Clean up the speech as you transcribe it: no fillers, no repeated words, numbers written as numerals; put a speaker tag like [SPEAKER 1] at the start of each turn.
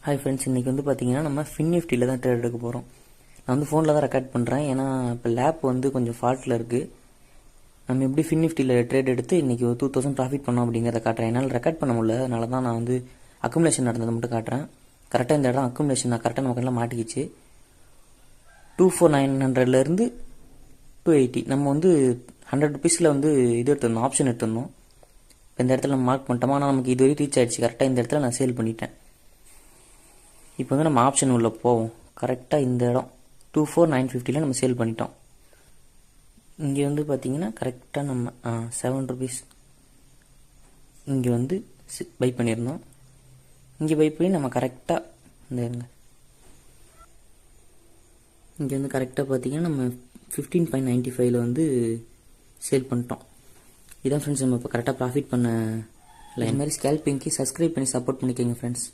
[SPEAKER 1] Hi friends, இன்றைக்கி வந்து பார்த்தீங்கன்னா நம்ம ஃபின்னிஃப்டியில் தான் ட்ரேட் எடுக்க போகிறோம். நான் வந்து ஃபோனில் தான் ரெக்கார்ட் பண்ணுறேன், ஏன்னா இப்போ லேப் வந்து கொஞ்சம் ஃபால்ட்டில் இருக்குது. நம்ம எப்படி ஃபின்னிஃப்டியில் ட்ரேட் எடுத்து இன்றைக்கி ஒரு 2000 ப்ராஃபிட் பண்ணோம் அப்படிங்கிறத காட்டுறேன். என்னால் ரெக்கார்ட் பண்ண முடியல, அதனால தான் நான் வந்து அக்குமுலேஷன் நடந்ததை மட்டும் காட்டுறேன். கரெக்டாக இந்த இடம் அக்குமுலேஷன் நான் கரெக்டாக நமக்கு எல்லாம் மாட்டிக்கிச்சு. 24900 280 நம்ம வந்து 100 ருபீஸில் வந்து இது எடுத்துருந்தோம், ஆப்ஷன் எடுத்துருந்தோம். இப்போ இந்த இடத்துல நம்ம மார்க் பண்ணிட்டோமா, ஆனால் நமக்கு இது வரைக்கும் ரீச் ஆகிடுச்சு. கரெக்டாக இந்த இடத்துல நான் சேல் பண்ணிட்டேன். இப்போ வந்து நம்ம ஆப்ஷன் உள்ள போவோம். கரெக்டாக இந்த இடம் 24950 நம்ம சேல் பண்ணிட்டோம். இங்கே வந்து பார்த்தீங்கன்னா கரெக்டாக நம்ம 7 ருபீஸ் இங்கே வந்து பை பண்ணியிருந்தோம். இங்கே பை பண்ணி நம்ம கரெக்டாக இந்த இருங்க, இங்கே வந்து கரெக்டாக பார்த்தீங்கன்னா நம்ம 15.95 வந்து சேல் பண்ணிட்டோம். இதான் ஃப்ரெண்ட்ஸ் நம்ம இப்போ கரெக்டாக ப்ராஃபிட் பண்ண. இது மாதிரி ஸ்கேல்பிங்க்கு சப்ஸ்கிரைப் பண்ணி சப்போர்ட் பண்ணிக்கோங்க ஃப்ரெண்ட்ஸ்.